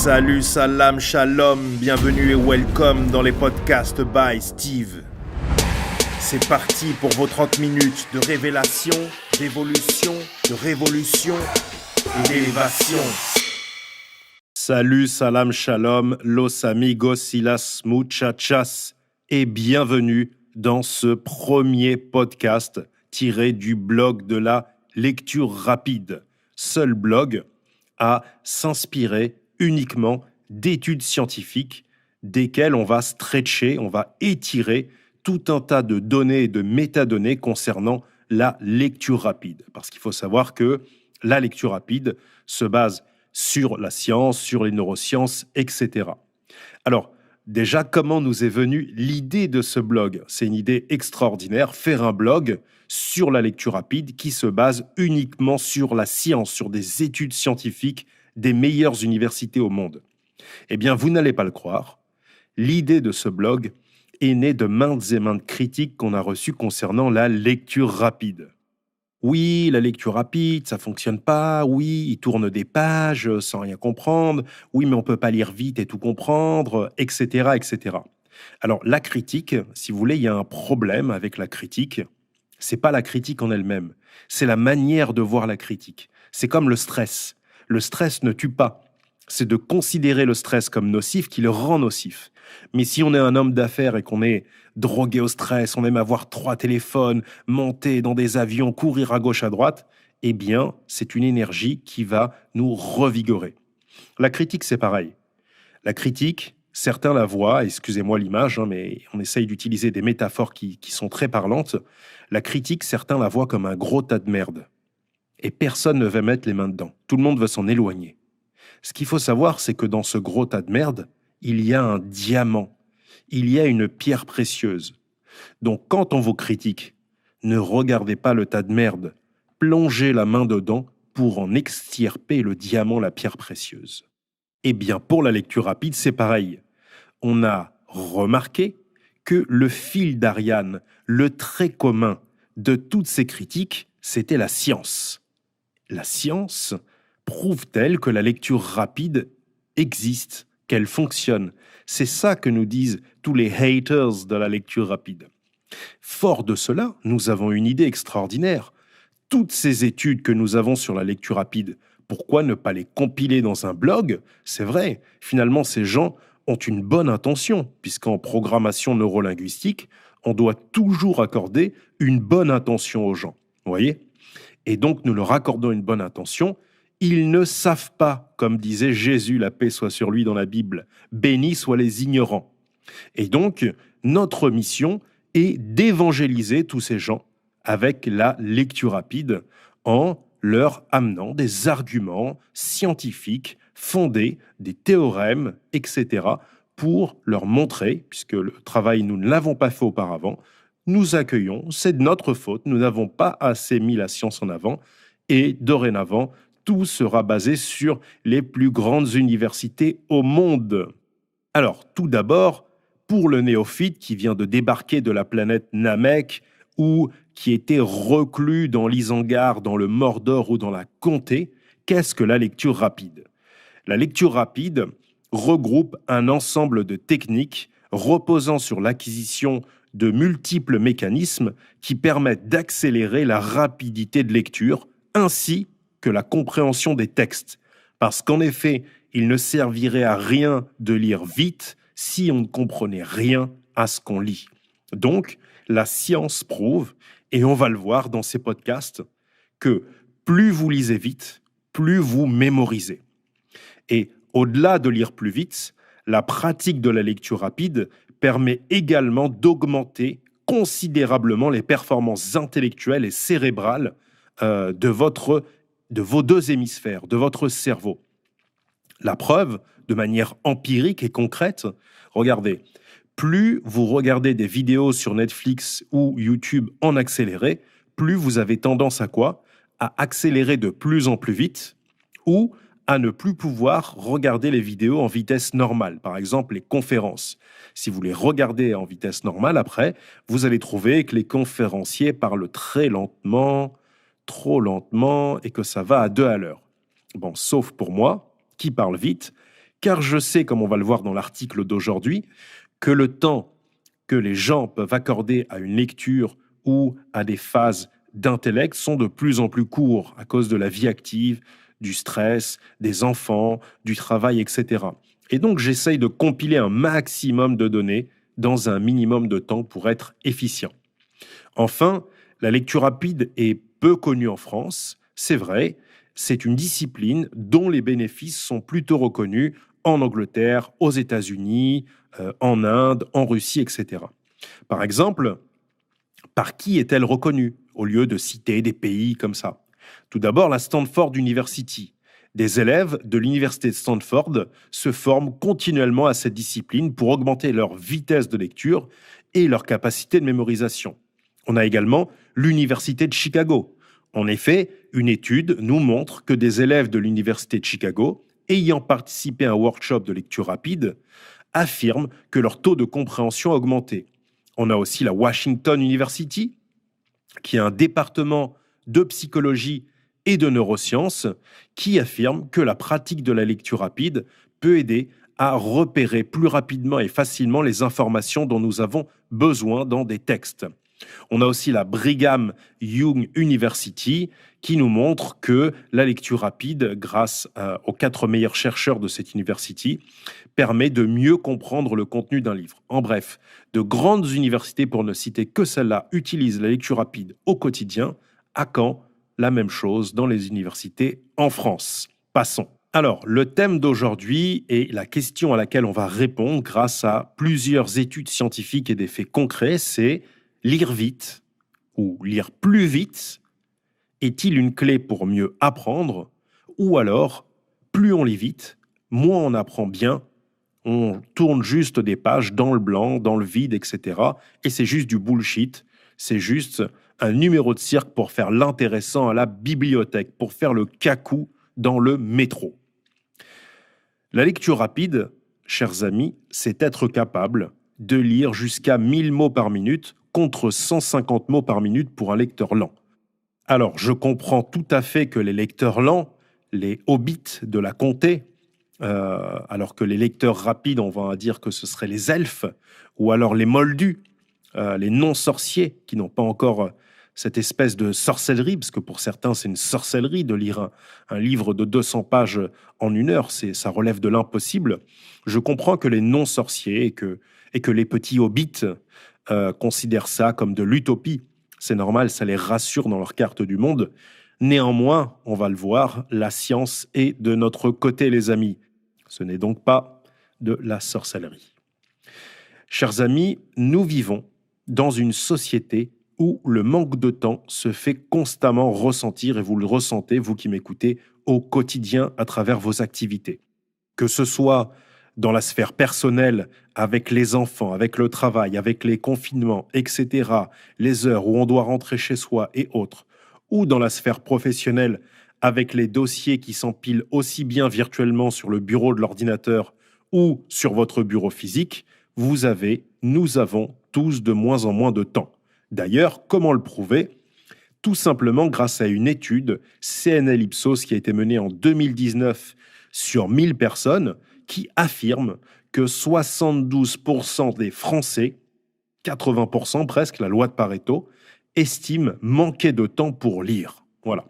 Salut, salam, shalom, bienvenue et welcome dans les podcasts by Steve. C'est parti pour vos 30 minutes de révélation, d'évolution, de révolution et d'élévation. Salut, salam, shalom, los amigos y las muchachas et bienvenue dans ce premier podcast tiré du blog de la lecture rapide. Seul blog à s'inspirer uniquement d'études scientifiques desquelles on va stretcher, on va étirer tout un tas de données et de métadonnées concernant la lecture rapide. Parce qu'il faut savoir que la lecture rapide se base sur la science, sur les neurosciences, etc. Alors, déjà, comment nous est venue l'idée de ce blog ? C'est une idée extraordinaire, faire un blog sur la lecture rapide qui se base uniquement sur la science, sur des études scientifiques des meilleures universités au monde. Eh bien, vous n'allez pas le croire, l'idée de ce blog est née de maintes et maintes critiques qu'on a reçues concernant la lecture rapide. Oui, la lecture rapide, ça fonctionne pas. Oui, il tourne des pages sans rien comprendre. Oui, mais on peut pas lire vite et tout comprendre, etc., etc. Alors, la critique, si vous voulez, il y a un problème avec la critique. C'est pas la critique en elle-même, c'est la manière de voir la critique. C'est comme le stress. Le stress ne tue pas. C'est de considérer le stress comme nocif qui le rend nocif. Mais si on est un homme d'affaires et qu'on est drogué au stress, on aime avoir 3 téléphones, monter dans des avions, courir à gauche à droite, eh bien, c'est une énergie qui va nous revigorer. La critique, c'est pareil. La critique, certains la voient, excusez-moi l'image, mais on essaye d'utiliser des métaphores qui sont très parlantes. La critique, certains la voient comme un gros tas de merde. Et personne ne veut mettre les mains dedans. Tout le monde veut s'en éloigner. Ce qu'il faut savoir, c'est que dans ce gros tas de merde, il y a un diamant. Il y a une pierre précieuse. Donc quand on vous critique, ne regardez pas le tas de merde. Plongez la main dedans pour en extirper le diamant, la pierre précieuse. Eh bien, pour la lecture rapide, c'est pareil. On a remarqué que le fil d'Ariane, le trait commun de toutes ces critiques, c'était la science. La science prouve-t-elle que la lecture rapide existe, qu'elle fonctionne ? C'est ça que nous disent tous les haters de la lecture rapide. Fort de cela, nous avons une idée extraordinaire. Toutes ces études que nous avons sur la lecture rapide, pourquoi ne pas les compiler dans un blog ? C'est vrai, finalement, ces gens ont une bonne intention, puisqu'en programmation neurolinguistique, on doit toujours accorder une bonne intention aux gens. Vous voyez ? Et donc, nous leur accordons une bonne intention. Ils ne savent pas, comme disait Jésus, la paix soit sur lui dans la Bible, bénis soient les ignorants. Et donc, notre mission est d'évangéliser tous ces gens avec la lecture rapide en leur amenant des arguments scientifiques fondés, des théorèmes, etc., pour leur montrer, puisque le travail, nous ne l'avons pas fait auparavant, nous accueillons, c'est de notre faute, nous n'avons pas assez mis la science en avant, et dorénavant, tout sera basé sur les plus grandes universités au monde. Alors, tout d'abord, pour le néophyte qui vient de débarquer de la planète Namek ou qui était reclus dans l'Isengard, dans le Mordor ou dans la Comté, qu'est-ce que la lecture rapide ? La lecture rapide regroupe un ensemble de techniques reposant sur l'acquisition de multiples mécanismes qui permettent d'accélérer la rapidité de lecture ainsi que la compréhension des textes. Parce qu'en effet, il ne servirait à rien de lire vite si on ne comprenait rien à ce qu'on lit. Donc, la science prouve, et on va le voir dans ces podcasts, que plus vous lisez vite, plus vous mémorisez. Et au-delà de lire plus vite, la pratique de la lecture rapide permet également d'augmenter considérablement les performances intellectuelles et cérébrales de vos 2 hémisphères, de votre cerveau. La preuve, de manière empirique et concrète, regardez, plus vous regardez des vidéos sur Netflix ou YouTube en accéléré, plus vous avez tendance à quoi ? À accélérer de plus en plus vite ou à ne plus pouvoir regarder les vidéos en vitesse normale, par exemple les conférences. Si vous les regardez en vitesse normale, après, vous allez trouver que les conférenciers parlent très lentement, trop lentement, et que ça va à 2 à l'heure. Bon, sauf pour moi, qui parle vite, car je sais, comme on va le voir dans l'article d'aujourd'hui, que le temps que les gens peuvent accorder à une lecture ou à des phases d'intellect sont de plus en plus courts à cause de la vie active, du stress, des enfants, du travail, etc. Et donc, j'essaye de compiler un maximum de données dans un minimum de temps pour être efficient. Enfin, la lecture rapide est peu connue en France, c'est vrai, c'est une discipline dont les bénéfices sont plutôt reconnus en Angleterre, aux États-Unis, en Inde, en Russie, etc. Par exemple, par qui est-elle reconnue, au lieu de citer des pays comme ça? Tout d'abord, la Stanford University. Des élèves de l'université de Stanford se forment continuellement à cette discipline pour augmenter leur vitesse de lecture et leur capacité de mémorisation. On a également l'université de Chicago. En effet, une étude nous montre que des élèves de l'université de Chicago, ayant participé à un workshop de lecture rapide, affirment que leur taux de compréhension a augmenté. On a aussi la Washington University, qui est un département de psychologie et de neurosciences, qui affirme que la pratique de la lecture rapide peut aider à repérer plus rapidement et facilement les informations dont nous avons besoin dans des textes. On a aussi la Brigham Young University qui nous montre que la lecture rapide, grâce aux 4 meilleurs chercheurs de cette université, permet de mieux comprendre le contenu d'un livre. En bref, de grandes universités, pour ne citer que celle-là, utilisent la lecture rapide au quotidien. À quand la même chose dans les universités en France? Passons. Alors, le thème d'aujourd'hui et la question à laquelle on va répondre grâce à plusieurs études scientifiques et des faits concrets, c'est: lire vite ou lire plus vite est-il une clé pour mieux apprendre? Ou alors, plus on lit vite, moins on apprend bien, on tourne juste des pages dans le blanc, dans le vide, etc. Et c'est juste du bullshit, c'est juste un numéro de cirque pour faire l'intéressant à la bibliothèque, pour faire le cacou dans le métro. La lecture rapide, chers amis, c'est être capable de lire jusqu'à 1000 mots par minute contre 150 mots par minute pour un lecteur lent. Alors, je comprends tout à fait que les lecteurs lents, les hobbits de la comté, alors que les lecteurs rapides, on va dire que ce seraient les elfes, ou alors les moldus, les non-sorciers, qui n'ont pas encore cette espèce de sorcellerie, parce que pour certains, c'est une sorcellerie de lire un livre de 200 pages en 1 heure, ça relève de l'impossible. Je comprends que les non-sorciers et que les petits hobbits considèrent ça comme de l'utopie. C'est normal, ça les rassure dans leur carte du monde. Néanmoins, on va le voir, la science est de notre côté, les amis. Ce n'est donc pas de la sorcellerie. Chers amis, nous vivons dans une société où le manque de temps se fait constamment ressentir, et vous le ressentez, vous qui m'écoutez, au quotidien à travers vos activités. Que ce soit dans la sphère personnelle, avec les enfants, avec le travail, avec les confinements, etc., les heures où on doit rentrer chez soi et autres, ou dans la sphère professionnelle, avec les dossiers qui s'empilent aussi bien virtuellement sur le bureau de l'ordinateur ou sur votre bureau physique, nous avons tous de moins en moins de temps. D'ailleurs, comment le prouver? Tout simplement grâce à une étude CNL Ipsos qui a été menée en 2019 sur 1000 personnes qui affirme que 72% des Français, 80% presque, la loi de Pareto, estiment manquer de temps pour lire. Voilà.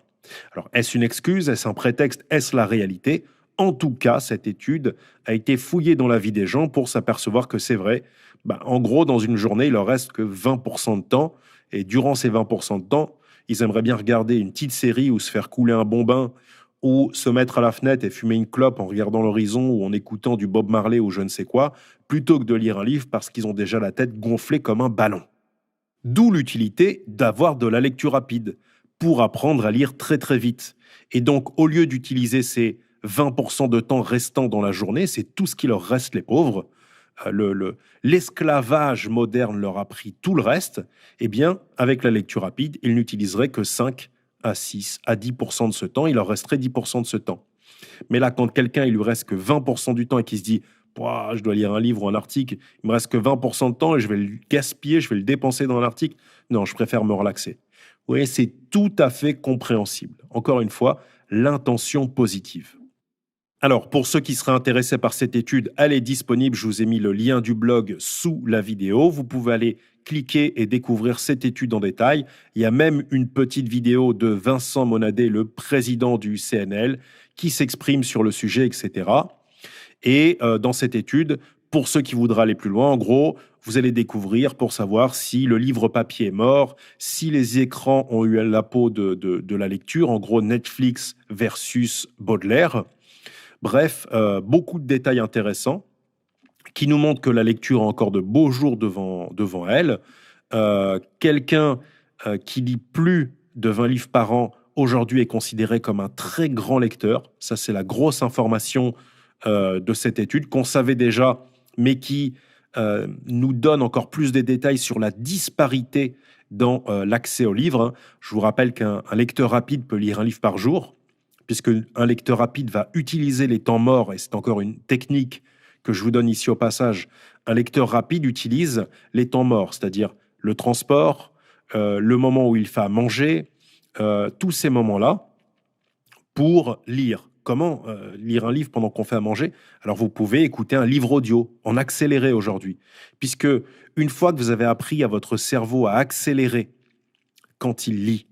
Alors, est-ce une excuse? Est-ce un prétexte? Est-ce la réalité? En tout cas, cette étude a été fouillée dans la vie des gens pour s'apercevoir que c'est vrai. En gros, dans une journée, il leur reste que 20% de temps. Et durant ces 20% de temps, ils aimeraient bien regarder une petite série ou se faire couler un bon bain ou se mettre à la fenêtre et fumer une clope en regardant l'horizon ou en écoutant du Bob Marley ou je ne sais quoi, plutôt que de lire un livre parce qu'ils ont déjà la tête gonflée comme un ballon. D'où l'utilité d'avoir de la lecture rapide pour apprendre à lire très très vite. Et donc, au lieu d'utiliser ces 20% de temps restants dans la journée, c'est tout ce qui leur reste, les pauvres, l'esclavage moderne leur a pris tout le reste, eh bien, avec la lecture rapide, ils n'utiliseraient que 5 à 6 à 10% de ce temps, il leur resterait 10% de ce temps. Mais là, quand quelqu'un, il lui reste que 20% du temps et qu'il se dit « je dois lire un livre ou un article, il me reste que 20% de temps et je vais le gaspiller, je vais le dépenser dans un article. Non, je préfère me relaxer. » Vous voyez, c'est tout à fait compréhensible. Encore une fois, l'intention positive. Alors, pour ceux qui seraient intéressés par cette étude, elle est disponible. Je vous ai mis le lien du blog sous la vidéo. Vous pouvez aller cliquer et découvrir cette étude en détail. Il y a même une petite vidéo de Vincent Monadé, le président du CNL, qui s'exprime sur le sujet, etc. Et dans cette étude, pour ceux qui voudraient aller plus loin, en gros, vous allez découvrir pour savoir si le livre papier est mort, si les écrans ont eu la peau de la lecture, en gros Netflix versus Baudelaire. Bref, beaucoup de détails intéressants qui nous montrent que la lecture a encore de beaux jours devant elle. Quelqu'un qui lit plus de 20 livres par an aujourd'hui est considéré comme un très grand lecteur. Ça, c'est la grosse information de cette étude qu'on savait déjà, mais qui nous donne encore plus de détails sur la disparité dans l'accès aux livres. Je vous rappelle qu'un lecteur rapide peut lire un livre par jour, puisque un lecteur rapide va utiliser les temps morts, et c'est encore une technique que je vous donne ici au passage. Un lecteur rapide utilise les temps morts, c'est-à-dire le transport, le moment où il fait à manger, tous ces moments-là, pour lire. Comment lire un livre pendant qu'on fait à manger? Alors vous pouvez écouter un livre audio en accéléré aujourd'hui, puisque une fois que vous avez appris à votre cerveau à accélérer quand il lit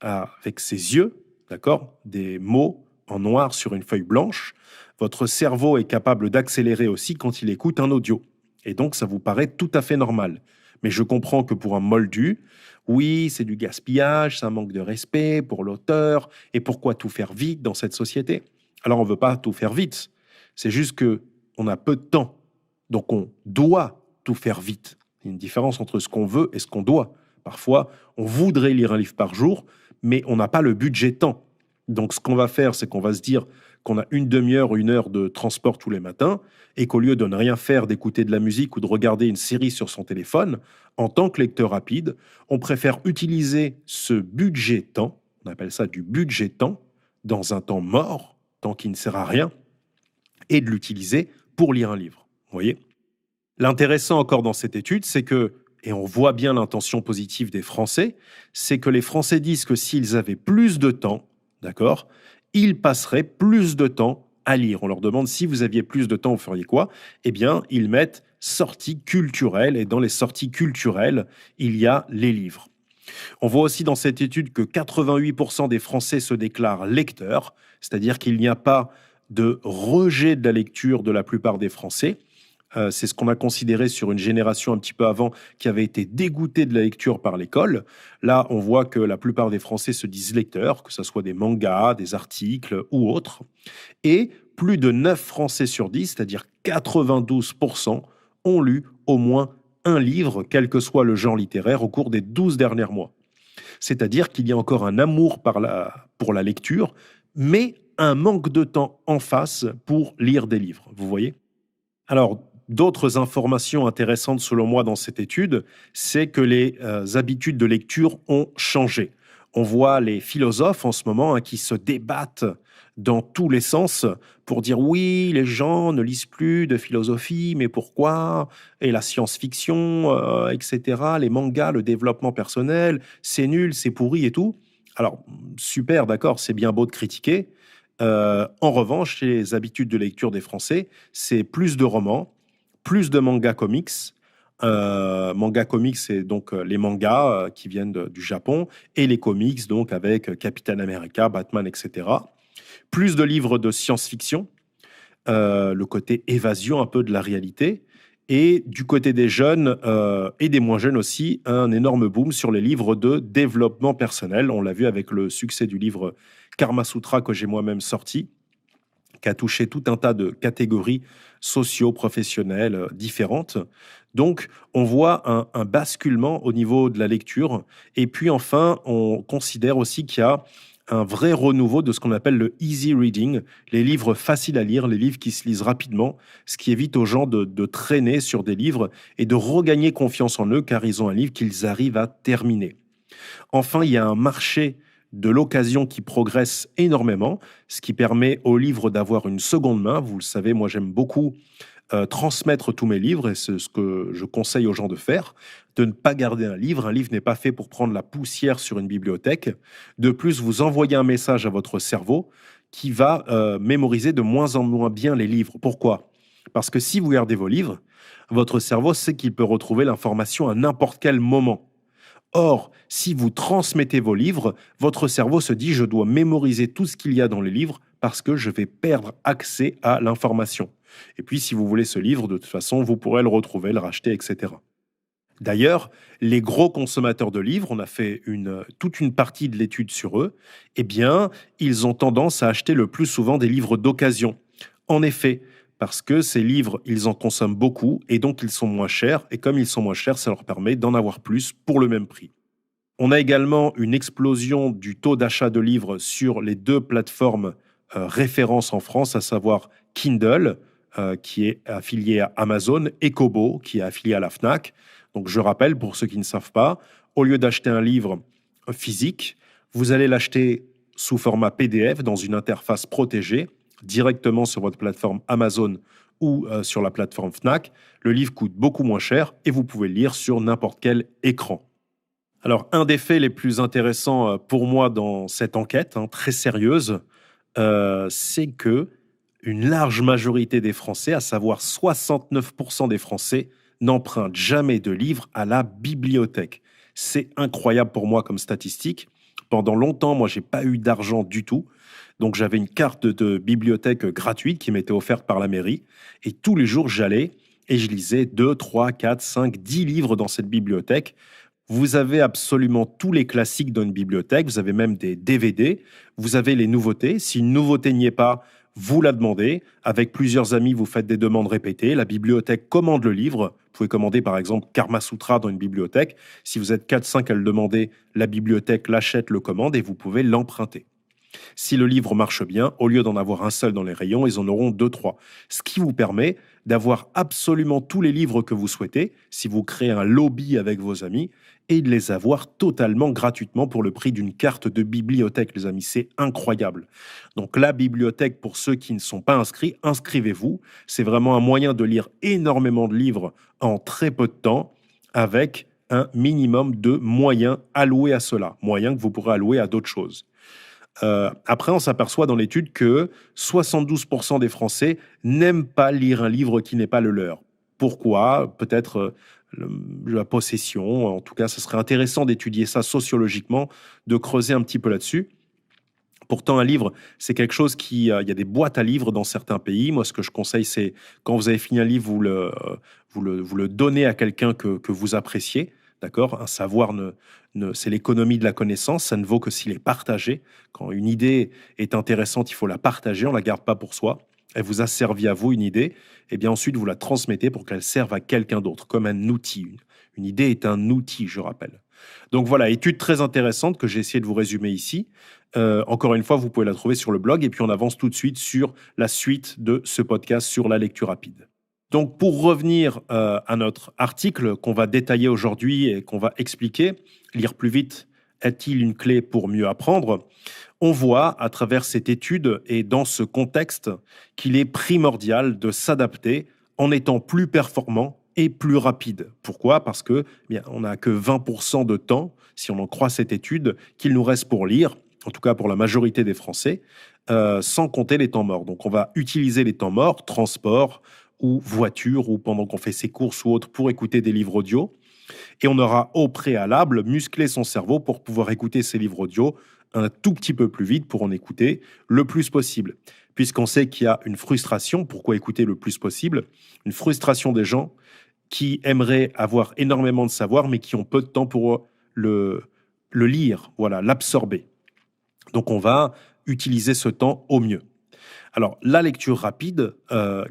avec ses yeux, d'accord, des mots en noir sur une feuille blanche, votre cerveau est capable d'accélérer aussi quand il écoute un audio. Et donc ça vous paraît tout à fait normal. Mais je comprends que pour un moldu, oui, c'est du gaspillage, c'est un manque de respect pour l'auteur, et pourquoi tout faire vite dans cette société? Alors on ne veut pas tout faire vite, c'est juste que on a peu de temps, donc on doit tout faire vite. Il y a une différence entre ce qu'on veut et ce qu'on doit. Parfois, on voudrait lire un livre par jour, mais on n'a pas le budget temps. Donc ce qu'on va faire, c'est qu'on va se dire qu'on a une demi-heure ou une heure de transport tous les matins, et qu'au lieu de ne rien faire, d'écouter de la musique ou de regarder une série sur son téléphone, en tant que lecteur rapide, on préfère utiliser ce budget temps, on appelle ça du budget temps, dans un temps mort, temps qui ne sert à rien, et de l'utiliser pour lire un livre. Vous voyez? L'intéressant encore dans cette étude, c'est que, et on voit bien l'intention positive des Français, c'est que les Français disent que s'ils avaient plus de temps, d'accord, ils passeraient plus de temps à lire. On leur demande si vous aviez plus de temps, vous feriez quoi? Eh bien, ils mettent sorties culturelles, et dans les sorties culturelles, il y a les livres. On voit aussi dans cette étude que 88% des Français se déclarent lecteurs, c'est-à-dire qu'il n'y a pas de rejet de la lecture de la plupart des Français. C'est ce qu'on a considéré sur une génération un petit peu avant qui avait été dégoûtée de la lecture par l'école. Là, on voit que la plupart des Français se disent lecteurs, que ce soit des mangas, des articles ou autres. Et plus de 9 Français sur 10, c'est-à-dire 92%, ont lu au moins un livre, quel que soit le genre littéraire, au cours des 12 derniers mois. C'est-à-dire qu'il y a encore un amour pour la lecture, mais un manque de temps en face pour lire des livres. Vous voyez? Alors, d'autres informations intéressantes selon moi dans cette étude, c'est que les habitudes de lecture ont changé. On voit les philosophes en ce moment qui se débattent dans tous les sens pour dire oui, les gens ne lisent plus de philosophie, mais pourquoi? Et la science-fiction, etc., les mangas, le développement personnel, c'est nul, c'est pourri et tout. Alors, super, d'accord, c'est bien beau de critiquer. En revanche, les habitudes de lecture des Français, c'est plus de romans, plus de mangas comics. Manga comics, c'est donc les mangas qui viennent du Japon, et les comics, donc avec Captain America, Batman, etc. Plus de livres de science-fiction, le côté évasion un peu de la réalité. Et du côté des jeunes et des moins jeunes aussi, un énorme boom sur les livres de développement personnel. On l'a vu avec le succès du livre Karma Sutra que j'ai moi-même sorti, qui a touché tout un tas de catégories socio-professionnelles différentes. Donc, on voit un basculement au niveau de la lecture. Et puis enfin, on considère aussi qu'il y a un vrai renouveau de ce qu'on appelle le easy reading, les livres faciles à lire, les livres qui se lisent rapidement, ce qui évite aux gens de traîner sur des livres et de regagner confiance en eux car ils ont un livre qu'ils arrivent à terminer. Enfin, il y a un marché de l'occasion qui progresse énormément, ce qui permet aux livres d'avoir une seconde main. Vous le savez, moi j'aime beaucoup transmettre tous mes livres, et c'est ce que je conseille aux gens de faire, de ne pas garder un livre. Un livre n'est pas fait pour prendre la poussière sur une bibliothèque. De plus, vous envoyez un message à votre cerveau qui va mémoriser de moins en moins bien les livres. Pourquoi? Parce que si vous gardez vos livres, votre cerveau sait qu'il peut retrouver l'information à n'importe quel moment. Or, si vous transmettez vos livres, votre cerveau se dit je dois mémoriser tout ce qu'il y a dans les livres parce que je vais perdre accès à l'information. Et puis, si vous voulez ce livre, de toute façon, vous pourrez le retrouver, le racheter, etc. D'ailleurs, les gros consommateurs de livres, on a fait toute une partie de l'étude sur eux, eh bien, ils ont tendance à acheter le plus souvent des livres d'occasion. En effet, parce que ces livres, ils en consomment beaucoup et donc ils sont moins chers. Et comme ils sont moins chers, ça leur permet d'en avoir plus pour le même prix. On a également une explosion du taux d'achat de livres sur les deux plateformes références en France, à savoir Kindle, qui est affilié à Amazon, et Kobo, qui est affilié à la Fnac. Donc je rappelle, pour ceux qui ne savent pas, au lieu d'acheter un livre physique, vous allez l'acheter sous format PDF dans une interface protégée, directement sur votre plateforme Amazon ou sur la plateforme Fnac. Le livre coûte beaucoup moins cher et vous pouvez le lire sur n'importe quel écran. Alors, un des faits les plus intéressants pour moi dans cette enquête, très sérieuse, c'est que une large majorité des Français, à savoir 69% des Français, n'empruntent jamais de livres à la bibliothèque. C'est incroyable pour moi comme statistique. Pendant longtemps, moi, j'ai pas eu d'argent du tout. Donc, j'avais une carte de bibliothèque gratuite qui m'était offerte par la mairie. Et tous les jours, j'allais et je lisais 2, 3, 4, 5, 10 livres dans cette bibliothèque. Vous avez absolument tous les classiques dans une bibliothèque, vous avez même des DVD, vous avez les nouveautés. Si une nouveauté n'y est pas, vous la demandez. Avec plusieurs amis, vous faites des demandes répétées. La bibliothèque commande le livre. Vous pouvez commander par exemple Karma Sutra dans une bibliothèque. Si vous êtes 4-5 à le demander, la bibliothèque l'achète, le commande et vous pouvez l'emprunter. Si le livre marche bien, au lieu d'en avoir un seul dans les rayons, ils en auront 2-3. Ce qui vous permet d'avoir absolument tous les livres que vous souhaitez, si vous créez un lobby avec vos amis, et de les avoir totalement gratuitement pour le prix d'une carte de bibliothèque, les amis. C'est incroyable. Donc la bibliothèque, pour ceux qui ne sont pas inscrits, inscrivez-vous. C'est vraiment un moyen de lire énormément de livres en très peu de temps, avec un minimum de moyens alloués à cela, moyens que vous pourrez allouer à d'autres choses. Après, on s'aperçoit dans l'étude que 72% des Français n'aiment pas lire un livre qui n'est pas le leur. Pourquoi? Peut-être la possession. En tout cas, ce serait intéressant d'étudier ça sociologiquement, de creuser un petit peu là-dessus. Pourtant, un livre, c'est quelque chose il y a des boîtes à livres dans certains pays. Moi, ce que je conseille, c'est quand vous avez fini un livre, vous le donnez à quelqu'un que vous appréciez. D'accord? Un savoir, c'est l'économie de la connaissance. Ça ne vaut que s'il est partagé. Quand une idée est intéressante, il faut la partager. On ne la garde pas pour soi. Elle vous a servi à vous, une idée. Et bien ensuite, vous la transmettez pour qu'elle serve à quelqu'un d'autre, comme un outil. Une idée est un outil, je rappelle. Donc voilà, étude très intéressante que j'ai essayé de vous résumer ici. Encore une fois, vous pouvez la trouver sur le blog. Et puis, on avance tout de suite sur la suite de ce podcast sur la lecture rapide. Donc, pour revenir à notre article qu'on va détailler aujourd'hui et qu'on va expliquer, lire plus vite est-il une clé pour mieux apprendre? On voit à travers cette étude et dans ce contexte qu'il est primordial de s'adapter en étant plus performant et plus rapide. Pourquoi? Parce que on n'a que 20% de temps, si on en croit cette étude, qu'il nous reste pour lire, en tout cas pour la majorité des Français, sans compter les temps morts. Donc on va utiliser les temps morts, transport ou voiture, ou pendant qu'on fait ses courses ou autre, pour écouter des livres audio. Et on aura au préalable musclé son cerveau pour pouvoir écouter ces livres audio un tout petit peu plus vite pour en écouter le plus possible. Puisqu'on sait qu'il y a une frustration, pourquoi écouter le plus possible? Une frustration des gens qui aimeraient avoir énormément de savoir, mais qui ont peu de temps pour le lire, voilà, l'absorber. Donc on va utiliser ce temps au mieux. Alors, la lecture rapide,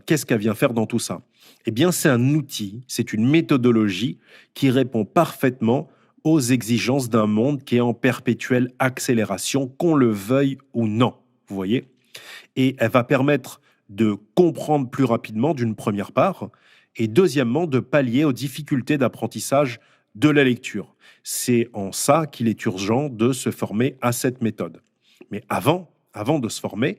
qu'est-ce qu'elle vient faire dans tout ça? Eh bien, c'est un outil, c'est une méthodologie qui répond parfaitement aux exigences d'un monde qui est en perpétuelle accélération, qu'on le veuille ou non. Vous voyez? Et elle va permettre de comprendre plus rapidement, d'une première part, et deuxièmement, de pallier aux difficultés d'apprentissage de la lecture. C'est en ça qu'il est urgent de se former à cette méthode. Mais avant de se former,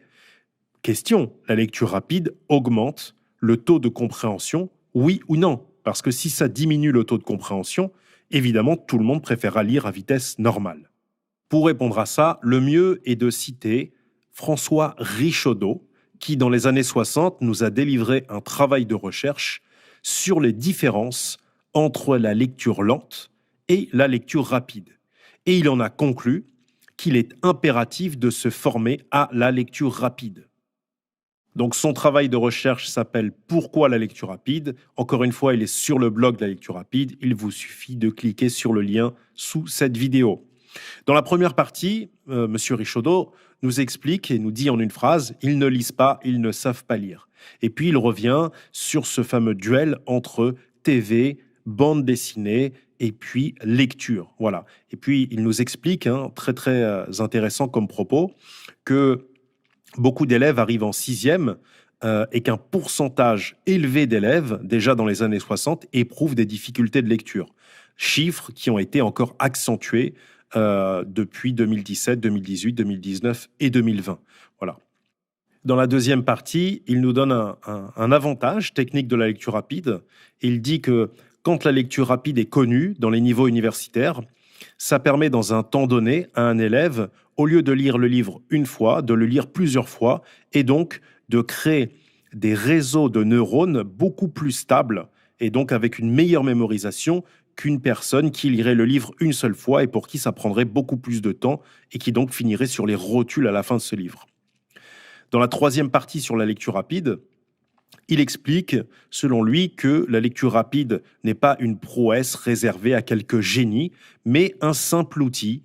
question, la lecture rapide augmente le taux de compréhension, oui ou non? Parce que si ça diminue le taux de compréhension, évidemment, tout le monde préférera lire à vitesse normale. Pour répondre à ça, le mieux est de citer François Richaudot, qui dans les années 60 nous a délivré un travail de recherche sur les différences entre la lecture lente et la lecture rapide. Et il en a conclu qu'il est impératif de se former à la lecture rapide. Donc son travail de recherche s'appelle Pourquoi la lecture rapide ? Encore une fois, il est sur le blog de la lecture rapide. Il vous suffit de cliquer sur le lien sous cette vidéo. Dans la première partie, M. Richaudot nous explique et nous dit en une phrase « Ils ne lisent pas, ils ne savent pas lire ». Et puis il revient sur ce fameux duel entre TV, bande dessinée et puis lecture. Voilà. Et puis il nous explique, très très intéressant comme propos, que beaucoup d'élèves arrivent en sixième et qu'un pourcentage élevé d'élèves, déjà dans les années 60, éprouvent des difficultés de lecture. Chiffres qui ont été encore accentués depuis 2017, 2018, 2019 et 2020. Voilà. Dans la deuxième partie, il nous donne un avantage technique de la lecture rapide. Il dit que quand la lecture rapide est connue dans les niveaux universitaires, ça permet dans un temps donné à un élève, au lieu de lire le livre une fois, de le lire plusieurs fois et donc de créer des réseaux de neurones beaucoup plus stables et donc avec une meilleure mémorisation qu'une personne qui lirait le livre une seule fois et pour qui ça prendrait beaucoup plus de temps et qui donc finirait sur les rotules à la fin de ce livre. Dans la troisième partie sur la lecture rapide, il explique, selon lui, que la lecture rapide n'est pas une prouesse réservée à quelques génies, mais un simple outil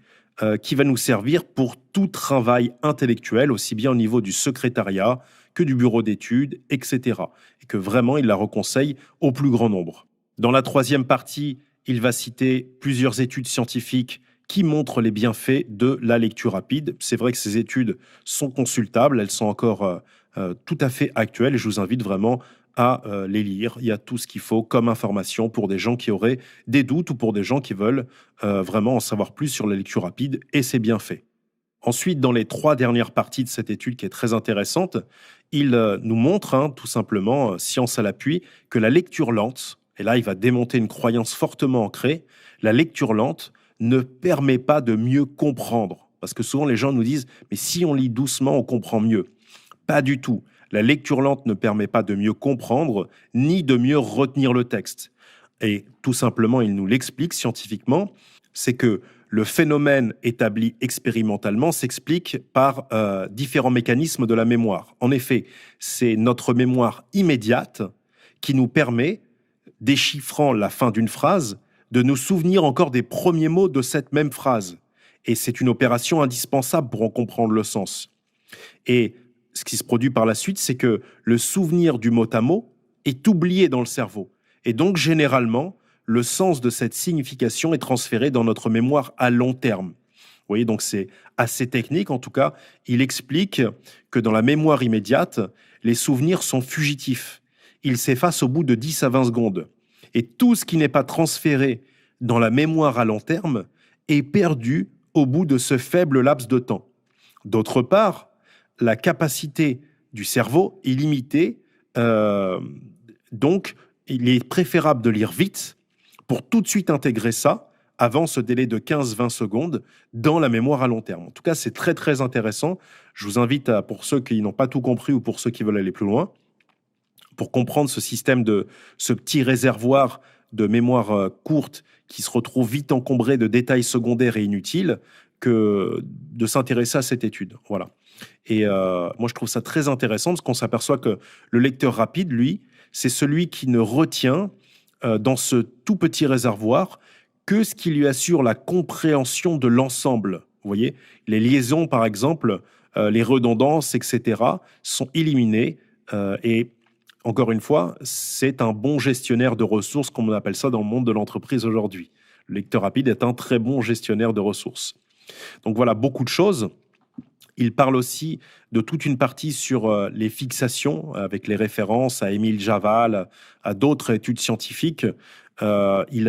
qui va nous servir pour tout travail intellectuel, aussi bien au niveau du secrétariat que du bureau d'études, etc. Et que vraiment, il la reconseille au plus grand nombre. Dans la troisième partie, il va citer plusieurs études scientifiques qui montrent les bienfaits de la lecture rapide. C'est vrai que ces études sont consultables, elles sont encore tout à fait actuelles et je vous invite vraiment à les lire. Il y a tout ce qu'il faut comme information pour des gens qui auraient des doutes ou pour des gens qui veulent vraiment en savoir plus sur la lecture rapide et ses bienfaits. Ensuite, dans les 3 dernières parties de cette étude qui est très intéressante, il nous montre tout simplement, science à l'appui, que la lecture lente, et là il va démonter une croyance fortement ancrée, la lecture lente ne permet pas de mieux comprendre. Parce que souvent les gens nous disent « mais si on lit doucement, on comprend mieux ». Pas du tout. La lecture lente ne permet pas de mieux comprendre, ni de mieux retenir le texte. Et tout simplement, il nous l'explique scientifiquement, c'est que le phénomène établi expérimentalement s'explique par différents mécanismes de la mémoire. En effet, c'est notre mémoire immédiate qui nous permet, déchiffrant la fin d'une phrase, de nous souvenir encore des premiers mots de cette même phrase. Et c'est une opération indispensable pour en comprendre le sens. Et ce qui se produit par la suite, c'est que le souvenir du mot à mot est oublié dans le cerveau. Et donc, généralement, le sens de cette signification est transféré dans notre mémoire à long terme. Vous voyez, donc c'est assez technique. En tout cas, il explique que dans la mémoire immédiate, les souvenirs sont fugitifs. Ils s'effacent au bout de 10 à 20 secondes. Et tout ce qui n'est pas transféré dans la mémoire à long terme est perdu au bout de ce faible laps de temps. D'autre part, la capacité du cerveau est limitée, donc il est préférable de lire vite pour tout de suite intégrer ça avant ce délai de 15-20 secondes dans la mémoire à long terme. En tout cas, c'est très très intéressant. Je vous invite, pour ceux qui n'ont pas tout compris ou pour ceux qui veulent aller plus loin, pour comprendre ce système ce petit réservoir de mémoire courte qui se retrouve vite encombré de détails secondaires et inutiles, que de s'intéresser à cette étude. Voilà. Et moi, je trouve ça très intéressant parce qu'on s'aperçoit que le lecteur rapide, lui, c'est celui qui ne retient dans ce tout petit réservoir que ce qui lui assure la compréhension de l'ensemble. Vous voyez, les liaisons, par exemple, les redondances, etc., sont éliminées et encore une fois, c'est un bon gestionnaire de ressources, comme on appelle ça dans le monde de l'entreprise aujourd'hui. Le lecteur rapide est un très bon gestionnaire de ressources. Donc voilà, beaucoup de choses. Il parle aussi de toute une partie sur les fixations, avec les références à Émile Javal, à d'autres études scientifiques. Il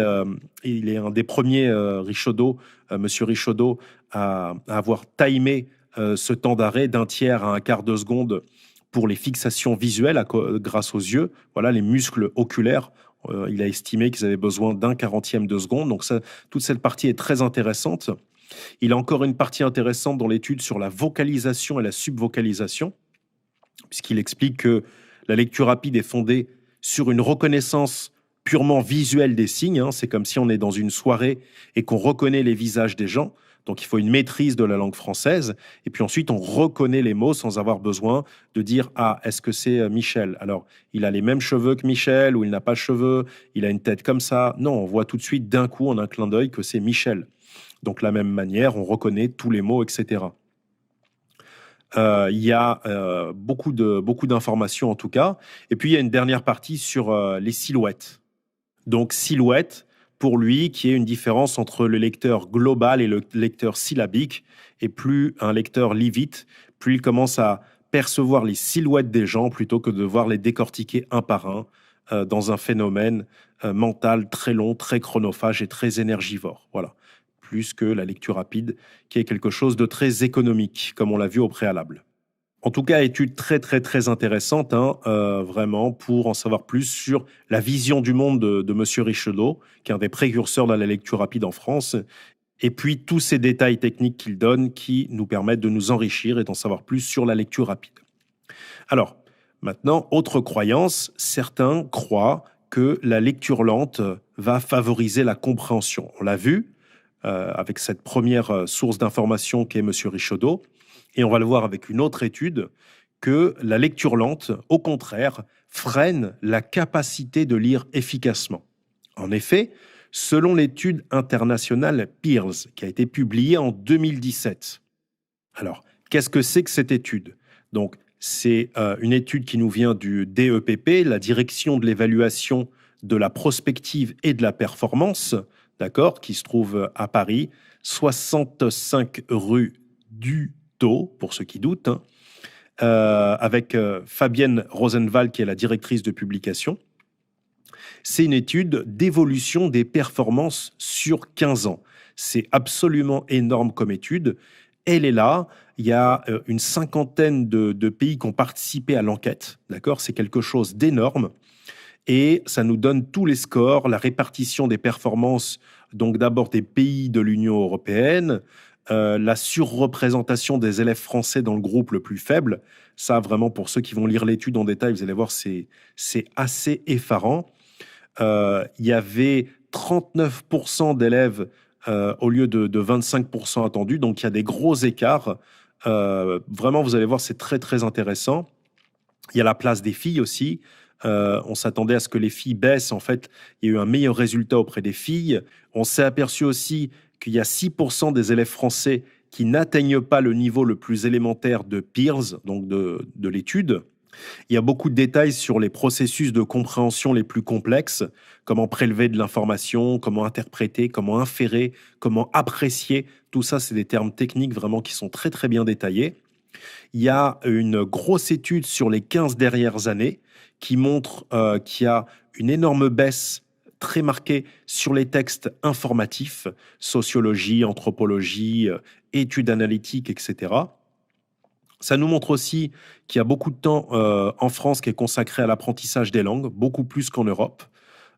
est un des premiers, Richaudot, Monsieur Richaudot, à avoir timé ce temps d'arrêt d'un tiers à un quart de seconde pour les fixations visuelles grâce aux yeux. Voilà, les muscles oculaires. Il a estimé qu'ils avaient besoin d'un 40e de seconde. Donc ça, toute cette partie est très intéressante. Il a encore une partie intéressante dans l'étude sur la vocalisation et la subvocalisation, puisqu'il explique que la lecture rapide est fondée sur une reconnaissance purement visuelle des signes, hein. C'est comme si on est dans une soirée et qu'on reconnaît les visages des gens. Donc il faut une maîtrise de la langue française. Et puis ensuite, on reconnaît les mots sans avoir besoin de dire «Ah, est-ce que c'est Michel? Alors, il a les mêmes cheveux que Michel ou il n'a pas de cheveux, il a une tête comme ça». Non, on voit tout de suite d'un coup, en un clin d'œil, que c'est Michel. Donc, de la même manière, on reconnaît tous les mots, etc. Il y a beaucoup d'informations en tout cas. Et puis, il y a une dernière partie sur les silhouettes. Donc, silhouette, pour lui, qui est une différence entre le lecteur global et le lecteur syllabique. Et plus un lecteur lit vite, plus il commence à percevoir les silhouettes des gens plutôt que de devoir les décortiquer un par un dans un phénomène mental très long, très chronophage et très énergivore. Voilà. Plus que la lecture rapide, qui est quelque chose de très économique, comme on l'a vu au préalable. En tout cas, étude très, très, très intéressante, hein, vraiment, pour en savoir plus sur la vision du monde de Monsieur Richedeau, qui est un des précurseurs de la lecture rapide en France, et puis tous ces détails techniques qu'il donne qui nous permettent de nous enrichir et d'en savoir plus sur la lecture rapide. Alors, maintenant, autre croyance, certains croient que la lecture lente va favoriser la compréhension. On l'a vu avec cette première source d'information qu'est Monsieur Richedeau. Et on va le voir avec une autre étude, que la lecture lente, au contraire, freine la capacité de lire efficacement. En effet, selon l'étude internationale Pearls, qui a été publiée en 2017. Alors, qu'est-ce que c'est que cette étude? Donc, c'est une étude qui nous vient du DEPP, la Direction de l'évaluation de la prospective et de la performance, d'accord, qui se trouve à Paris, 65 rue du pour ceux qui doutent, hein, avec Fabienne Rosenval, qui est la directrice de publication. C'est une étude d'évolution des performances sur 15 ans. C'est absolument énorme comme étude. Elle est là. Il y a une cinquantaine de pays qui ont participé à l'enquête. D'accord ? C'est quelque chose d'énorme. Et ça nous donne tous les scores, la répartition des performances, donc d'abord des pays de l'Union européenne, la surreprésentation des élèves français dans le groupe le plus faible. Ça, vraiment, pour ceux qui vont lire l'étude en détail, vous allez voir, c'est assez effarant. Il y avait 39% d'élèves au lieu de 25% attendus, donc il y a des gros écarts. Vraiment, vous allez voir, c'est très, très intéressant. Il y a la place des filles aussi. On s'attendait à ce que les filles baissent. En fait, il y a eu un meilleur résultat auprès des filles. On s'est aperçu aussi qu'il y a 6% des élèves français qui n'atteignent pas le niveau le plus élémentaire de Pearls, donc de l'étude. Il y a beaucoup de détails sur les processus de compréhension les plus complexes, comment prélever de l'information, comment interpréter, comment inférer, comment apprécier. Tout ça, c'est des termes techniques vraiment qui sont très très bien détaillés. Il y a une grosse étude sur les 15 dernières années qui montre qu'il y a une énorme baisse très marquée sur les textes informatifs, sociologie, anthropologie, études analytiques, etc. Ça nous montre aussi qu'il y a beaucoup de temps en France qui est consacré à l'apprentissage des langues, beaucoup plus qu'en Europe.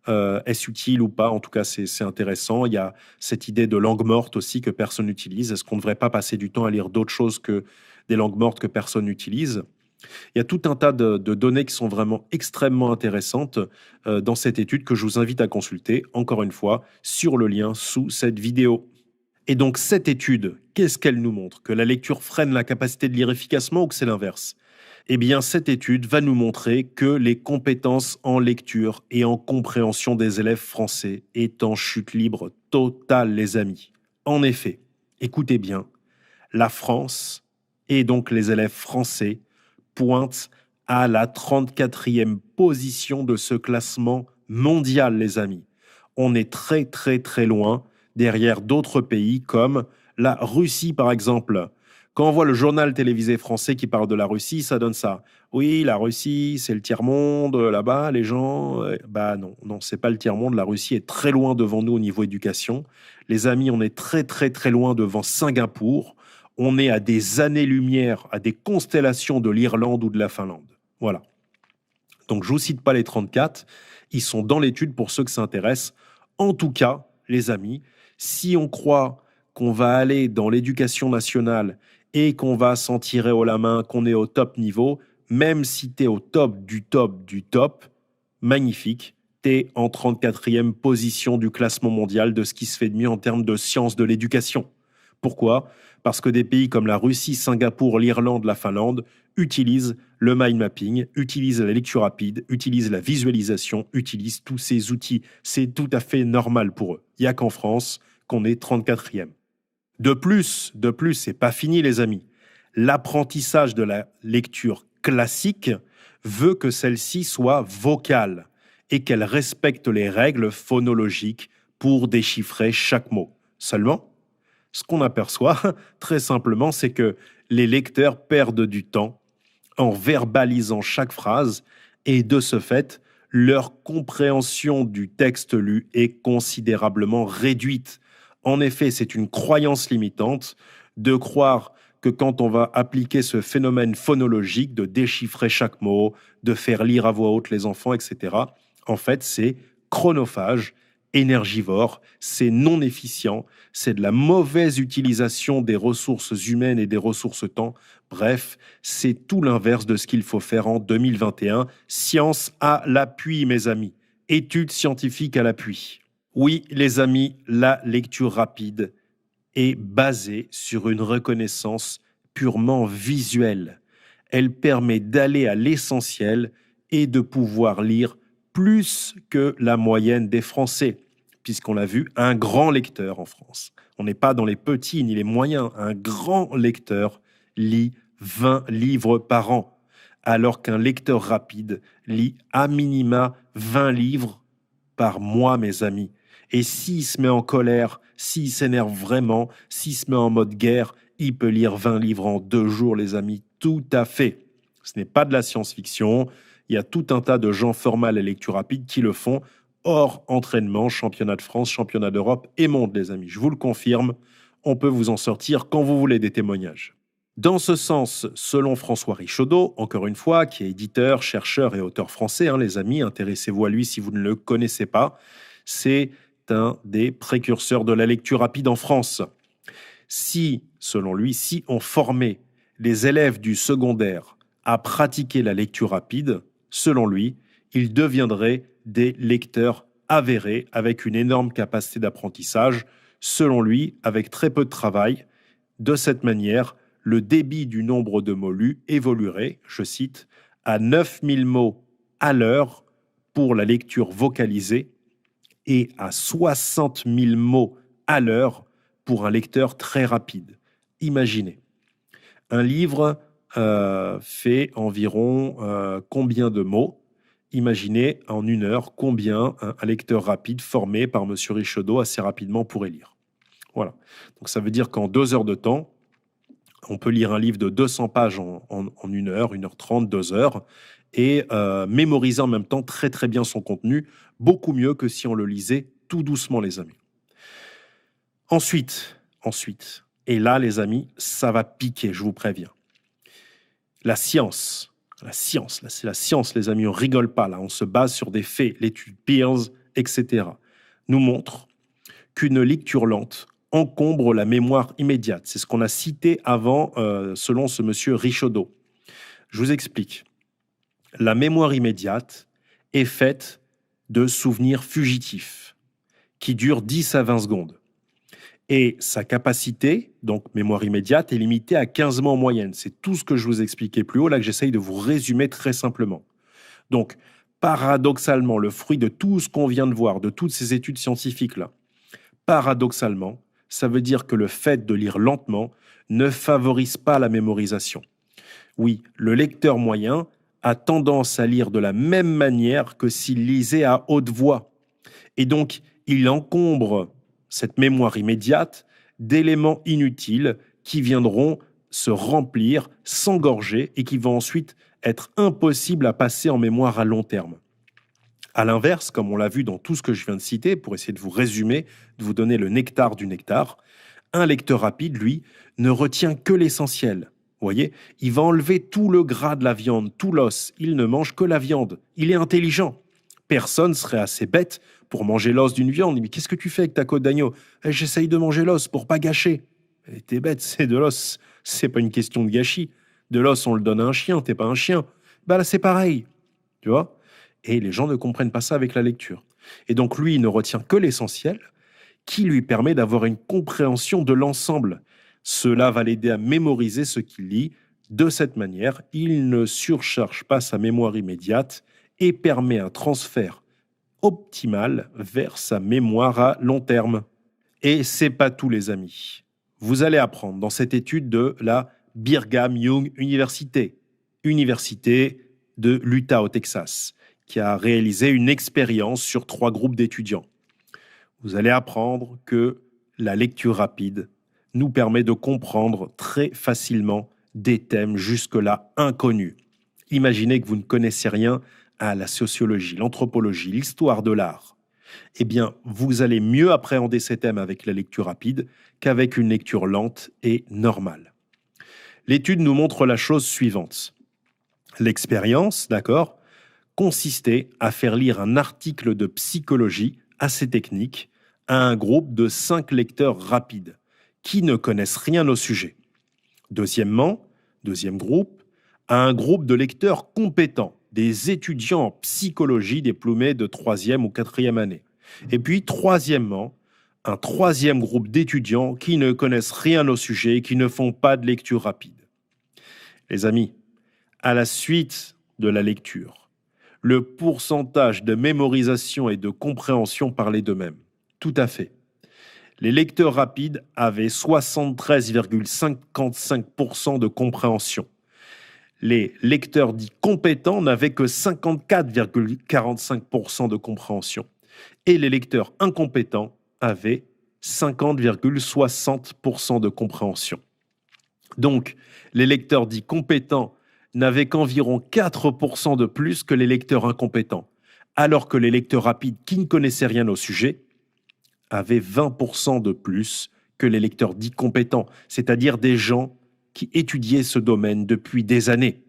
Est-ce utile ou pas? En tout cas, c'est intéressant. Il y a cette idée de langue morte aussi que personne n'utilise. Est-ce qu'on ne devrait pas passer du temps à lire d'autres choses que des langues mortes que personne n'utilise? Il y a tout un tas de données qui sont vraiment extrêmement intéressantes dans cette étude que je vous invite à consulter, encore une fois, sur le lien sous cette vidéo. Et donc, cette étude, qu'est-ce qu'elle nous montre? Que la lecture freine la capacité de lire efficacement ou que c'est l'inverse? Eh bien, cette étude va nous montrer que les compétences en lecture et en compréhension des élèves français est en chute libre totale, les amis. En effet, écoutez bien, la France, et donc les élèves français, pointent à la 34e position de ce classement mondial, les amis. On est très, très, très loin derrière d'autres pays comme la Russie, par exemple. Quand on voit le journal télévisé français qui parle de la Russie, ça donne ça. Oui, la Russie, c'est le tiers-monde, là-bas, les gens... Bah non, non, c'est pas le tiers-monde. La Russie est très loin devant nous au niveau éducation. Les amis, on est très, très, très loin devant Singapour. On est à des années-lumière, à des constellations de l'Irlande ou de la Finlande. Voilà. Donc, je ne vous cite pas les 34. Ils sont dans l'étude pour ceux que ça intéresse. En tout cas, les amis, si on croit qu'on va aller dans l'éducation nationale et qu'on va s'en tirer haut la main, qu'on est au top niveau, même si tu es au top du top du top, magnifique, tu es en 34e position du classement mondial de ce qui se fait de mieux en termes de sciences de l'éducation. Pourquoi ? Parce que des pays comme la Russie, Singapour, l'Irlande, la Finlande utilisent le mind mapping, utilisent la lecture rapide, utilisent la visualisation, utilisent tous ces outils. C'est tout à fait normal pour eux. Il n'y a qu'en France qu'on est 34e. De plus, c'est pas fini les amis. L'apprentissage de la lecture classique veut que celle-ci soit vocale et qu'elle respecte les règles phonologiques pour déchiffrer chaque mot. Seulement, ce qu'on aperçoit, très simplement, c'est que les lecteurs perdent du temps en verbalisant chaque phrase et de ce fait, leur compréhension du texte lu est considérablement réduite. En effet, c'est une croyance limitante de croire que quand on va appliquer ce phénomène phonologique de déchiffrer chaque mot, de faire lire à voix haute les enfants, etc., en fait, c'est chronophage, énergivore, c'est non efficient, c'est de la mauvaise utilisation des ressources humaines et des ressources temps. Bref, c'est tout l'inverse de ce qu'il faut faire en 2021. Science à l'appui, mes amis. Études scientifiques à l'appui. Oui, les amis, la lecture rapide est basée sur une reconnaissance purement visuelle. Elle permet d'aller à l'essentiel et de pouvoir lire plus que la moyenne des Français, puisqu'on l'a vu, un grand lecteur en France. On n'est pas dans les petits ni les moyens. Un grand lecteur lit 20 livres par an, alors qu'un lecteur rapide lit à minima 20 livres par mois, mes amis. Et s'il se met en colère, s'il s'énerve vraiment, s'il se met en mode guerre, il peut lire 20 livres en 2 jours, les amis. Tout à fait. Ce n'est pas de la science-fiction. Il y a tout un tas de gens formés à la lecture rapide qui le font hors entraînement, championnat de France, championnat d'Europe et monde, les amis. Je vous le confirme, on peut vous en sortir quand vous voulez des témoignages. Dans ce sens, selon François Richaudot, encore une fois, qui est éditeur, chercheur et auteur français, les amis, intéressez-vous à lui si vous ne le connaissez pas, c'est un des précurseurs de la lecture rapide en France. Si, selon lui, si on formait les élèves du secondaire à pratiquer la lecture rapide, selon lui, ils deviendraient des lecteurs avérés avec une énorme capacité d'apprentissage, selon lui, avec très peu de travail. De cette manière, le débit du nombre de mots lus évoluerait, je cite, à 9000 mots à l'heure pour la lecture vocalisée et à 60 000 mots à l'heure pour un lecteur très rapide. Imaginez, un livre fait environ combien de mots ? Imaginez en 1 heure combien un lecteur rapide formé par M. Richaudot assez rapidement pourrait lire. Voilà. Donc ça veut dire qu'en 2 heures de temps, on peut lire un livre de 200 pages en 1 heure, 1h30, 2 heures, et mémoriser en même temps très très bien son contenu, beaucoup mieux que si on le lisait tout doucement, les amis. Ensuite, et là les amis, ça va piquer, je vous préviens. La science, là c'est la science les amis, on rigole pas là, on se base sur des faits, l'étude Pearce, etc., nous montre qu'une lecture lente encombre la mémoire immédiate. C'est ce qu'on a cité avant, selon ce monsieur Richaudot. Je vous explique. La mémoire immédiate est faite de souvenirs fugitifs qui durent 10 à 20 secondes. Et sa capacité, donc mémoire immédiate, est limitée à 15 mots en moyenne. C'est tout ce que je vous expliquais plus haut, là que j'essaye de vous résumer très simplement. Donc, paradoxalement, le fruit de tout ce qu'on vient de voir, de toutes ces études scientifiques-là, paradoxalement, ça veut dire que le fait de lire lentement ne favorise pas la mémorisation. Oui, le lecteur moyen a tendance à lire de la même manière que s'il lisait à haute voix. Et donc, il encombre cette mémoire immédiate d'éléments inutiles qui viendront se remplir, s'engorger et qui vont ensuite être impossibles à passer en mémoire à long terme. À l'inverse, comme on l'a vu dans tout ce que je viens de citer, pour essayer de vous résumer, de vous donner le nectar du nectar, un lecteur rapide, lui, ne retient que l'essentiel. Vous voyez, il va enlever tout le gras de la viande, tout l'os. Il ne mange que la viande. Il est intelligent. Personne serait assez bête pour manger l'os d'une viande. Mais qu'est-ce que tu fais avec ta côte d'agneau? J'essaye de manger l'os pour pas gâcher. T'es bête, c'est de l'os. C'est pas une question de gâchis. De l'os, on le donne à un chien, t'es pas un chien. Bah là, c'est pareil. Tu vois? Et les gens ne comprennent pas ça avec la lecture. Et donc, lui, il ne retient que l'essentiel, qui lui permet d'avoir une compréhension de l'ensemble. Cela va l'aider à mémoriser ce qu'il lit. De cette manière, il ne surcharge pas sa mémoire immédiate et permet un transfert optimal vers sa mémoire à long terme. Et c'est pas tout, les amis. Vous allez apprendre dans cette étude de la Brigham Young University de l'Utah au Texas, qui a réalisé une expérience sur 3 groupes d'étudiants. Vous allez apprendre que la lecture rapide nous permet de comprendre très facilement des thèmes jusque-là inconnus. Imaginez que vous ne connaissez rien à la sociologie, l'anthropologie, l'histoire de l'art. Eh bien, vous allez mieux appréhender ces thèmes avec la lecture rapide qu'avec une lecture lente et normale. L'étude nous montre la chose suivante. L'expérience, d'accord, consistait à faire lire un article de psychologie assez technique à un groupe de 5 lecteurs rapides qui ne connaissent rien au sujet. Deuxièmement, deuxième groupe, à un groupe de lecteurs compétents, des étudiants en psychologie diplômés de 3e ou 4e année. Et puis, troisièmement, un troisième groupe d'étudiants qui ne connaissent rien au sujet et qui ne font pas de lecture rapide. Les amis, à la suite de la lecture, le pourcentage de mémorisation et de compréhension parlait d'eux-mêmes. Tout à fait. Les lecteurs rapides avaient 73,55% de compréhension. Les lecteurs dits compétents n'avaient que 54,45% de compréhension. Et les lecteurs incompétents avaient 50,60% de compréhension. Donc, les lecteurs dits compétents n'avaient qu'environ 4% de plus que les lecteurs incompétents, alors que les lecteurs rapides qui ne connaissaient rien au sujet avaient 20% de plus que les lecteurs dits compétents, c'est-à-dire des gens qui étudiaient ce domaine depuis des années.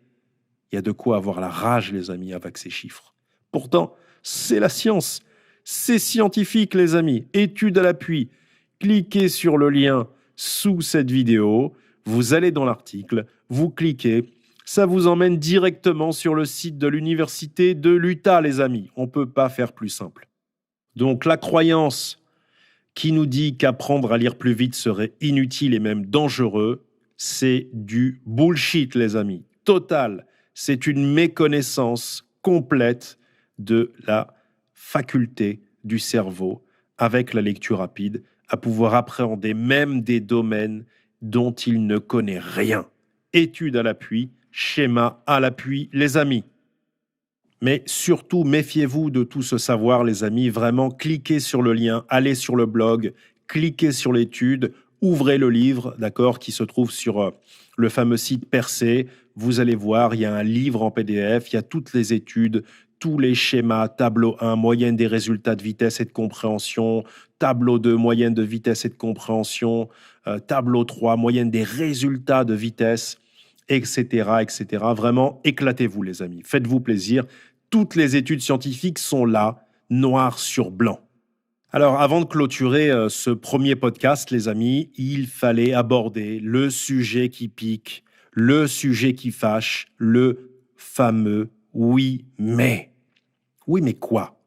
Il y a de quoi avoir la rage, les amis, avec ces chiffres. Pourtant, c'est la science. C'est scientifique, les amis. Étude à l'appui. Cliquez sur le lien sous cette vidéo. Vous allez dans l'article, vous cliquez. Ça vous emmène directement sur le site de l'université de l'Utah, les amis. On ne peut pas faire plus simple. Donc, la croyance qui nous dit qu'apprendre à lire plus vite serait inutile et même dangereux, c'est du bullshit, les amis. Total. C'est une méconnaissance complète de la faculté du cerveau, avec la lecture rapide, à pouvoir appréhender même des domaines dont il ne connaît rien. Étude à l'appui, schéma à l'appui, les amis. Mais surtout, méfiez-vous de tout ce savoir, les amis. Vraiment, cliquez sur le lien, allez sur le blog, cliquez sur l'étude, ouvrez le livre, d'accord, qui se trouve sur le fameux site Percé. Vous allez voir, il y a un livre en PDF, il y a toutes les études, tous les schémas, tableau 1, moyenne des résultats de vitesse et de compréhension, tableau 2, moyenne de vitesse et de compréhension, tableau 3, moyenne des résultats de vitesse, etc., etc. Vraiment, éclatez-vous, les amis. Faites-vous plaisir. Toutes les études scientifiques sont là, noir sur blanc. Alors, avant de clôturer ce premier podcast, les amis, il fallait aborder le sujet qui pique, le sujet qui fâche, le fameux « oui, mais ». Oui, mais quoi?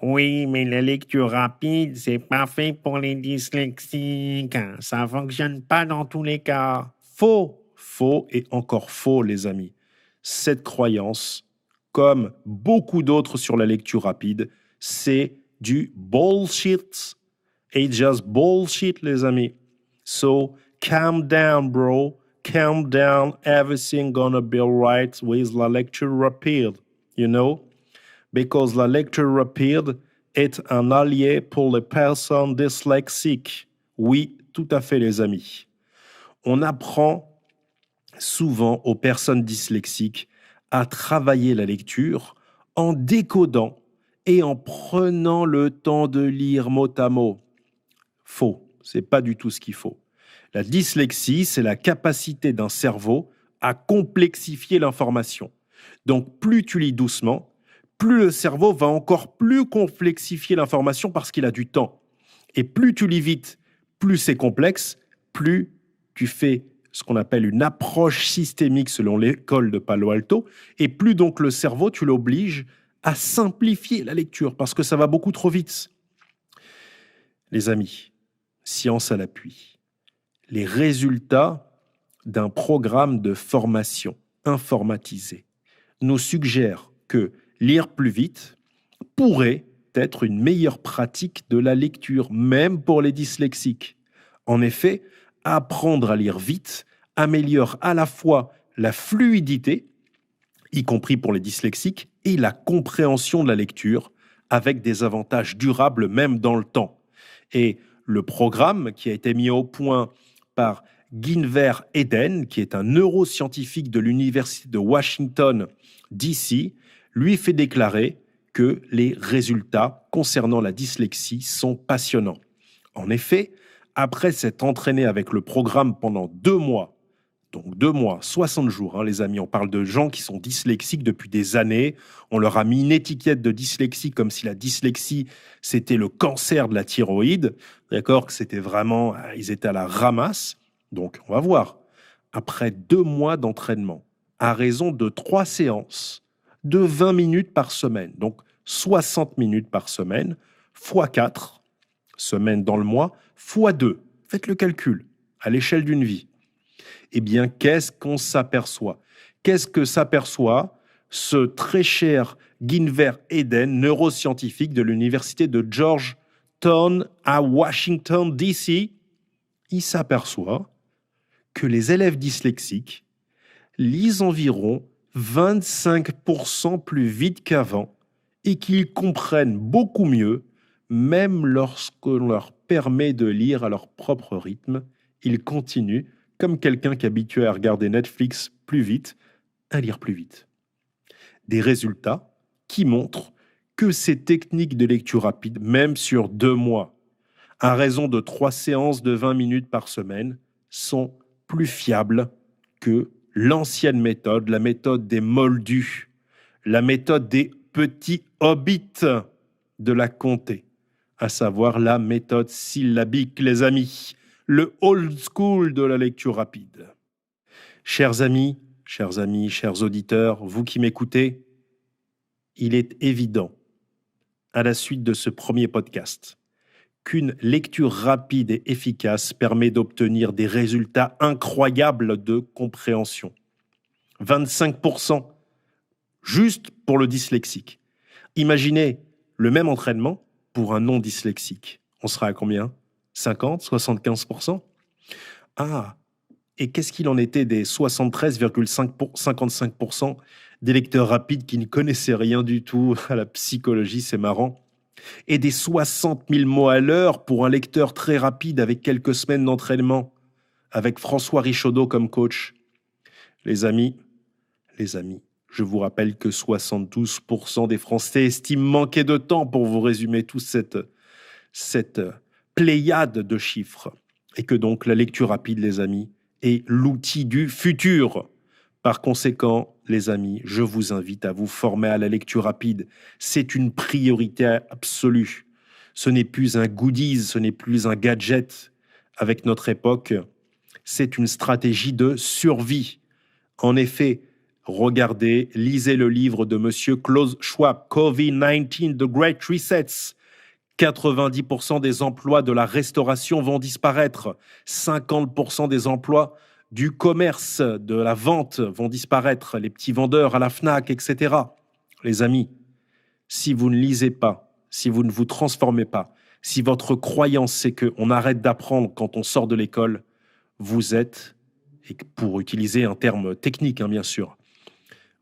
Oui, mais la lecture rapide, c'est pas fait pour les dyslexiques. Ça fonctionne pas dans tous les cas. Faux, faux et encore faux, les amis. Cette croyance, comme beaucoup d'autres sur la lecture rapide, c'est du bullshit. It's just bullshit, les amis. So, calm down, bro. Calm down. Everything gonna be right with la lecture rapide. You know? Because la lecture rapide est un allié pour les personnes dyslexiques. Oui, tout à fait, les amis. On apprend souvent aux personnes dyslexiques à travailler la lecture en décodant et en prenant le temps de lire mot à mot. Faux, c'est pas du tout ce qu'il faut. La dyslexie, c'est la capacité d'un cerveau à complexifier l'information. Donc plus tu lis doucement, plus le cerveau va encore plus complexifier l'information parce qu'il a du temps. Et plus tu lis vite, plus c'est complexe, plus tu fais ce qu'on appelle une approche systémique selon l'école de Palo Alto, et plus donc le cerveau, tu l'obliges à simplifier la lecture parce que ça va beaucoup trop vite. Les amis, science à l'appui. Les résultats d'un programme de formation informatisé nous suggèrent que lire plus vite pourrait être une meilleure pratique de la lecture, même pour les dyslexiques. En effet, apprendre à lire vite améliore à la fois la fluidité, y compris pour les dyslexiques, et la compréhension de la lecture, avec des avantages durables même dans le temps. Et le programme qui a été mis au point par Ginver Eden, qui est un neuroscientifique de l'Université de Washington, D.C., lui fait déclarer que les résultats concernant la dyslexie sont passionnants. En effet, après s'être entraîné avec le programme pendant 2 mois, donc 2 mois, 60 jours, les amis, on parle de gens qui sont dyslexiques depuis des années, on leur a mis une étiquette de dyslexie comme si la dyslexie, c'était le cancer de la thyroïde, d'accord, que c'était vraiment, ils étaient à la ramasse. Donc, on va voir. Après 2 mois d'entraînement, à raison de 3 séances, de 20 minutes par semaine, donc 60 minutes par semaine, fois 4 semaines dans le mois, fois 2. Faites le calcul à l'échelle d'une vie. Eh bien, qu'est-ce qu'on s'aperçoit? Qu'est-ce que s'aperçoit ce très cher Ginver Eden, neuroscientifique de l'université de Georgetown à Washington, D.C.? Il s'aperçoit que les élèves dyslexiques lisent environ 25% plus vite qu'avant et qu'ils comprennent beaucoup mieux, même lorsqu'on leur permet de lire à leur propre rythme. Ils continuent, comme quelqu'un qui est habitué à regarder Netflix plus vite, à lire plus vite. Des résultats qui montrent que ces techniques de lecture rapide, même sur 2 mois, à raison de 3 séances de 20 minutes par semaine, sont plus fiables que l'ancienne méthode, la méthode des moldus, la méthode des petits hobbits de la comté, à savoir la méthode syllabique, les amis, le old school de la lecture rapide. Chers amis, chers auditeurs, vous qui m'écoutez, il est évident, à la suite de ce premier podcast, qu'une lecture rapide et efficace permet d'obtenir des résultats incroyables de compréhension. 25% juste pour le dyslexique. Imaginez le même entraînement pour un non-dyslexique. On sera à combien? 50, 75%? Ah, et qu'est-ce qu'il en était des 73,55% des lecteurs rapides qui ne connaissaient rien du tout à la psychologie, c'est marrant, et des 60 000 mots à l'heure pour un lecteur très rapide avec quelques semaines d'entraînement, avec François Richaudot comme coach. Les amis, je vous rappelle que 72% des Français estiment manquer de temps pour vous résumer toute cette pléiade de chiffres. Et que donc la lecture rapide, les amis, est l'outil du futur. Par conséquent, les amis, je vous invite à vous former à la lecture rapide. C'est une priorité absolue. Ce n'est plus un goodies, ce n'est plus un gadget. Avec notre époque, c'est une stratégie de survie. En effet, regardez, lisez le livre de Monsieur Klaus Schwab, COVID-19, The Great Resets. 90% des emplois de la restauration vont disparaître. 50% des emplois du commerce, de la vente vont disparaître. Les petits vendeurs à la FNAC, etc. Les amis, si vous ne lisez pas, si vous ne vous transformez pas, si votre croyance c'est qu'on arrête d'apprendre quand on sort de l'école, vous êtes, et pour utiliser un terme technique bien sûr,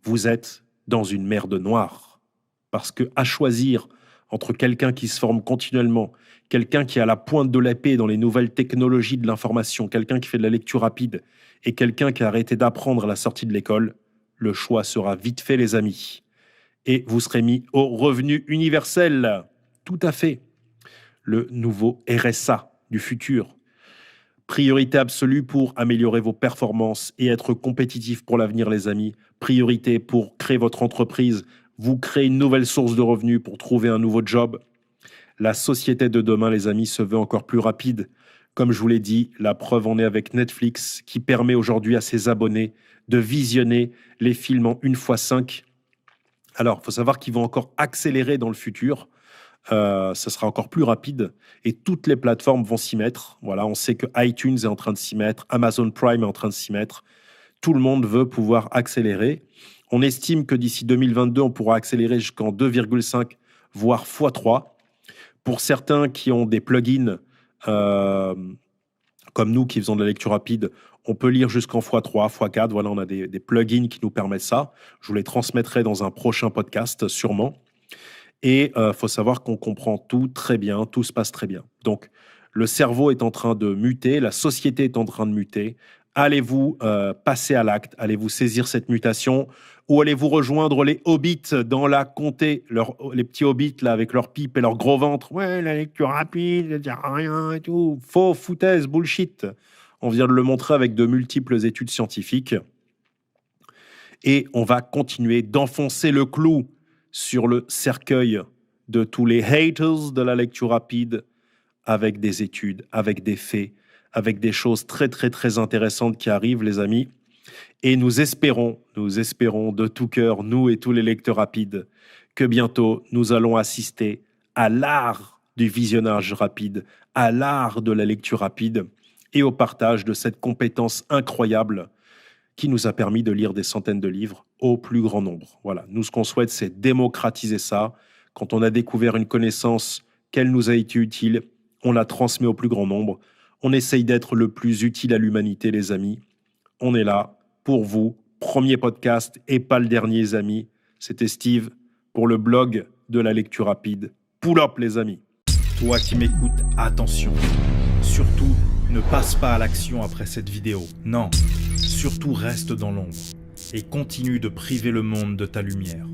vous êtes dans une merde noire. Parce que à choisir entre quelqu'un qui se forme continuellement, quelqu'un qui est à la pointe de l'épée dans les nouvelles technologies de l'information, quelqu'un qui fait de la lecture rapide et quelqu'un qui a arrêté d'apprendre à la sortie de l'école, le choix sera vite fait, les amis. Et vous serez mis au revenu universel. Tout à fait. Le nouveau RSA du futur. Priorité absolue pour améliorer vos performances et être compétitif pour l'avenir, les amis. Priorité pour créer votre entreprise, vous créez une nouvelle source de revenus pour trouver un nouveau job. La société de demain, les amis, se veut encore plus rapide. Comme je vous l'ai dit, la preuve en est avec Netflix qui permet aujourd'hui à ses abonnés de visionner les films en 1x5. Alors, il faut savoir qu'ils vont encore accélérer dans le futur. Ça sera encore plus rapide et toutes les plateformes vont s'y mettre. Voilà, on sait que iTunes est en train de s'y mettre, Amazon Prime est en train de s'y mettre. Tout le monde veut pouvoir accélérer. On estime que d'ici 2022, on pourra accélérer jusqu'en 2,5 voire x3. Pour certains qui ont des plugins comme nous qui faisons de la lecture rapide, on peut lire jusqu'en x3, x4. Voilà, on a des plugins qui nous permettent ça. Je vous les transmettrai dans un prochain podcast, sûrement. Et faut savoir qu'on comprend tout très bien, tout se passe très bien. Donc, le cerveau est en train de muter, la société est en train de muter. Allez-vous passer à l'acte, allez-vous saisir cette mutation ou allez-vous rejoindre les hobbits dans la comté, les petits hobbits là avec leurs pipes et leur gros ventre. Ouais, la lecture rapide, ça ne sert à rien et tout. Faux, foutaise, bullshit. On vient de le montrer avec de multiples études scientifiques. Et on va continuer d'enfoncer le clou sur le cercueil de tous les haters de la lecture rapide avec des études, avec des faits, avec des choses très, très, très intéressantes qui arrivent, les amis. Et nous espérons de tout cœur, nous et tous les lecteurs rapides, que bientôt, nous allons assister à l'art du visionnage rapide, à l'art de la lecture rapide et au partage de cette compétence incroyable qui nous a permis de lire des centaines de livres au plus grand nombre. Voilà, nous, ce qu'on souhaite, c'est démocratiser ça. Quand on a découvert une connaissance, qu'elle nous a été utile, on la transmet au plus grand nombre. On essaye d'être le plus utile à l'humanité, les amis. On est là pour vous. Premier podcast et pas le dernier, les amis. C'était Steve pour le blog de la lecture rapide. Pull up, les amis. Toi qui m'écoutes, attention. Surtout, ne passe pas à l'action après cette vidéo. Non, surtout reste dans l'ombre et continue de priver le monde de ta lumière.